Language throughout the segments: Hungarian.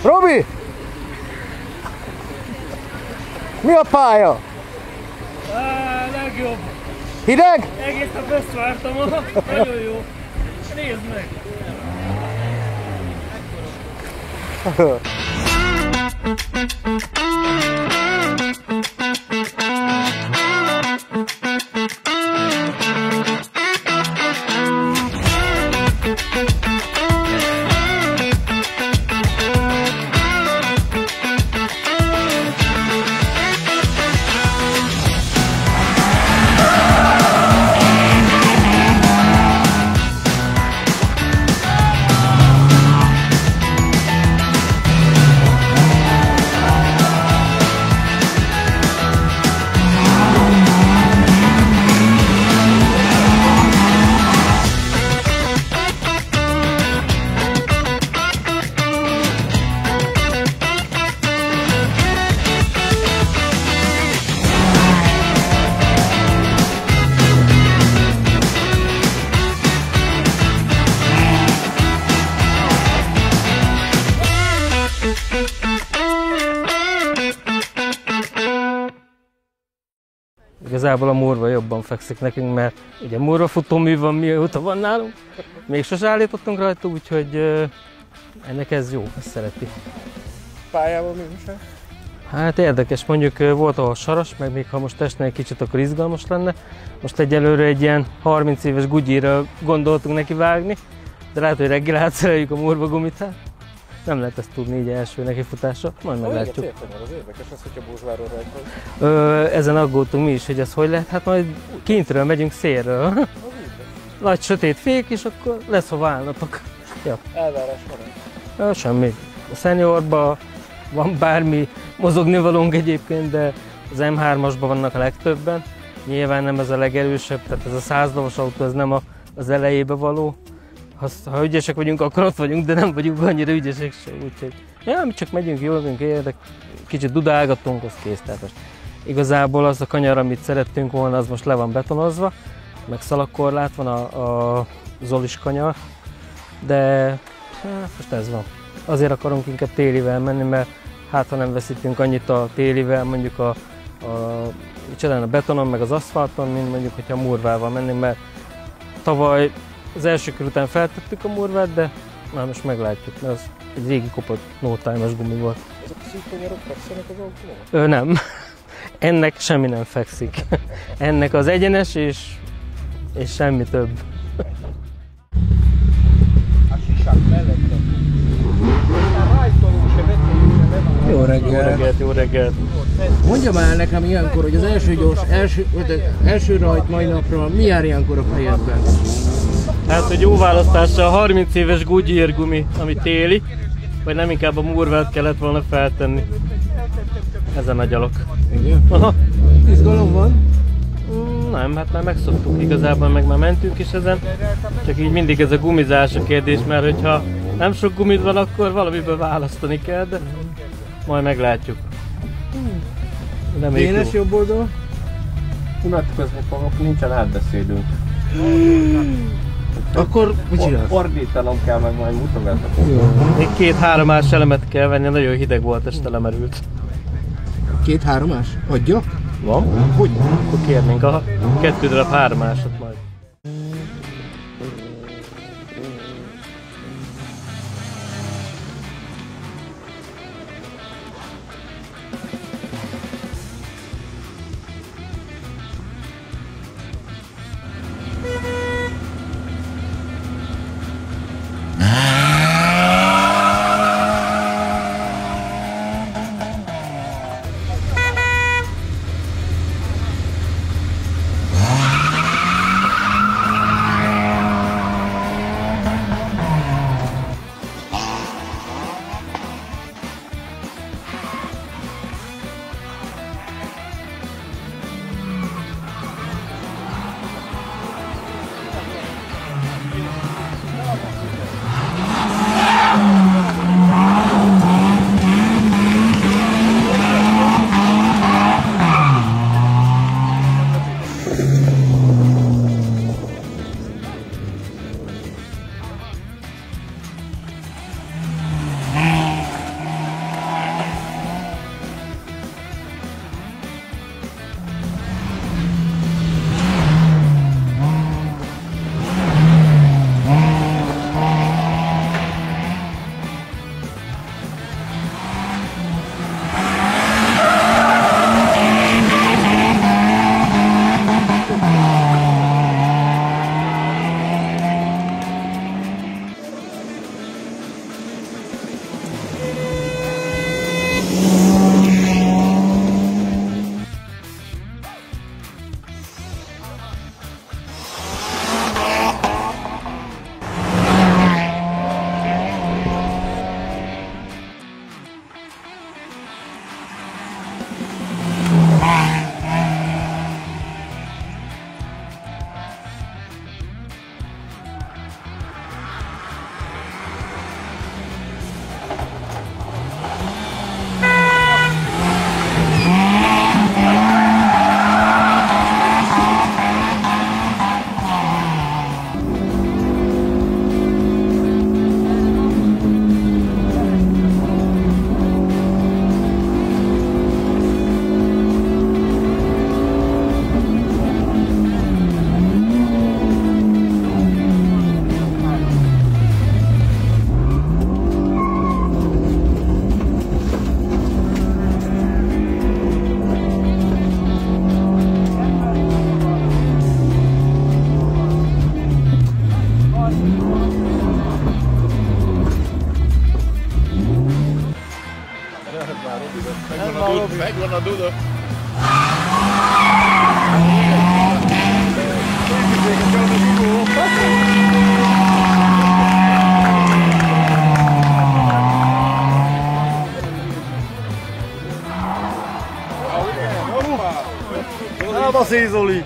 Robi! Mi a pálya? Legjobb. Hideg? Egész nap ezt vártam, nagyon jó. Nézd meg! Igazából a Murva jobban fekszik nekünk, mert ugye Murva futómű van, mióta van nálunk. Még sose állítottunk rajta, úgyhogy ennek ez jó, ezt szereti. Pályában mi most? Hát érdekes, mondjuk volt ahol saras, meg még ha most esne egy kicsit, akkor izgalmas lenne. Most egyelőre egy ilyen 30 éves Goodyearra gondoltunk neki vágni, de lehet, hogy reggel átszereljük a Murva gumitát. Nem lehet ezt tudni így első nekifutásra, majd meglátjuk. Az érdekes az, hogyha Búzsváról rajta. Ezen aggódtunk mi is, hogy ez hogy lehet, hát majd kintről megyünk szélről. Nagy sötét fék, és akkor lesz hova állnatok. Ja. Elvárás van. Semmi. A Seniorban van bármi mozognivalónk egyébként, de az M3-asban vannak a legtöbben. Nyilván nem ez a legerősebb, tehát ez a 100 lovas autó, ez nem az elejébe való. Ha ügyesek vagyunk, akkor ott vagyunk, de nem vagyunk annyira ügyesek sem, úgyhogy ja, mi csak megyünk, jól vagyunk, érdek, kicsit dudálgatunk, az kész. Tehát most igazából az a kanyar, amit szerettünk volna, az most le van betonozva, meg szalagkorlát van a Zolis kanyar, de hát most ez van. Azért akarunk inkább télivel menni, mert hát ha nem veszítünk annyit a télivel, mondjuk a betonon, meg az aszfalton, mint mondjuk, hogyha Murvával mennénk, mert tavaly az első kör után feltettük a Murvát, de már most meglátjuk, mert az egy régi kopott no-time-es gumi volt. Ezek a szűk kanyarok fekszenek az autóval? Nem. Ennek semmi nem fekszik. Ennek az egyenes és semmi több. Jó reggelt! Jó reggelt, jó reggelt! Mondja már nekem ilyenkor, hogy az első rajt mai napra mi jár ilyenkor a fejedben? Hát, hogy jó választása a 30 éves Goodyear gumi, ami téli, vagy nem inkább a Murvát kellett volna feltenni. Ezen a gyalog. Igen? Aha. Izgalom van? Nem, hát már megszoktuk igazából, meg már mentünk is ezen. Csak így mindig ez a gumizás a kérdés, mert hogyha nem sok gumid van, akkor valamiből választani kell, de majd meglátjuk. Énes jobb oldal? Unatkozni fogok, nincsen átbeszédünk. Akkor mit csinálsz? Ordítanom kell, meg majd mutogatok. Még 2-3 ás elemet kell venni, nagyon hideg volt, este lemerült. 2-3 ás? Adja? Van? Hogy? Akkor kérnénk a 2 darab 3 ásat majd. Megvan a duda. Elbaszé, Zoli!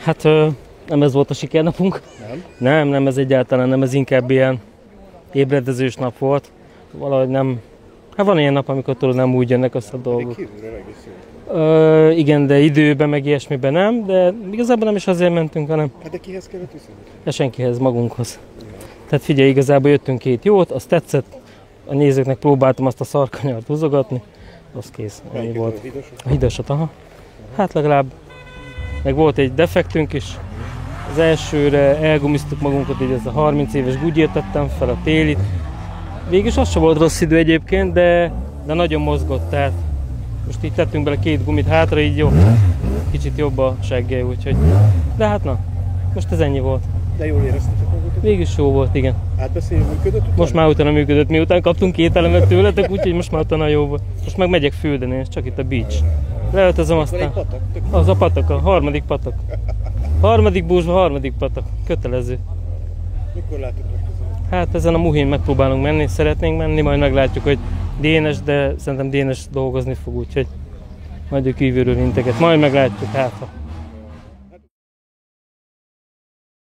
Hát nem ez volt a sikernapunk. Nem, ez egyáltalán nem, ez inkább ilyen ébredezős nap volt. Valahogy nem, hát van ilyen nap, amikor tudod, nem úgy jönnek össze a dolgok. Igen, de időben meg ilyesmiben nem, de igazából nem is azért mentünk, hanem... Hát de kihez kellett viszont? De senkihez, magunkhoz. Tehát figyelj, igazából jöttünk két jót, azt tetszett, a nézőknek próbáltam azt a szarkanyart húzogatni, az kész, ennyi volt. A hidasat, aha. Hát legalább, meg volt egy defektünk is, az elsőre elgumiztuk magunkat, így ez a 30 éves Goodyear tettem fel, a télit. Végülis az sem volt rossz idő egyébként, de nagyon mozgott, tehát most így tettünk bele két gumit hátra, így jó, kicsit jobb a seggely, úgyhogy, de hát na, most ez ennyi volt. De jól éreztetek magukat? Végülis jó volt, igen. Átbeszélni működött utána? Most már utána működött, miután kaptunk két elemet tőletek, úgyhogy most már utána jó volt. Most meg megyek fürdeni, és csak itt a beach. Leöltözöm aztán. Az a patak, a harmadik patak. Harmadik búzsba, harmadik patak. Kötelező. Mikor látok legközelebb? Hát ezen a muhén megpróbálunk menni, szeretnénk menni, majd meglátjuk, hogy Dénes, de szerintem Dénes dolgozni fog, úgyhogy majd ő kívülről integet. Majd meglátjuk, hát ha.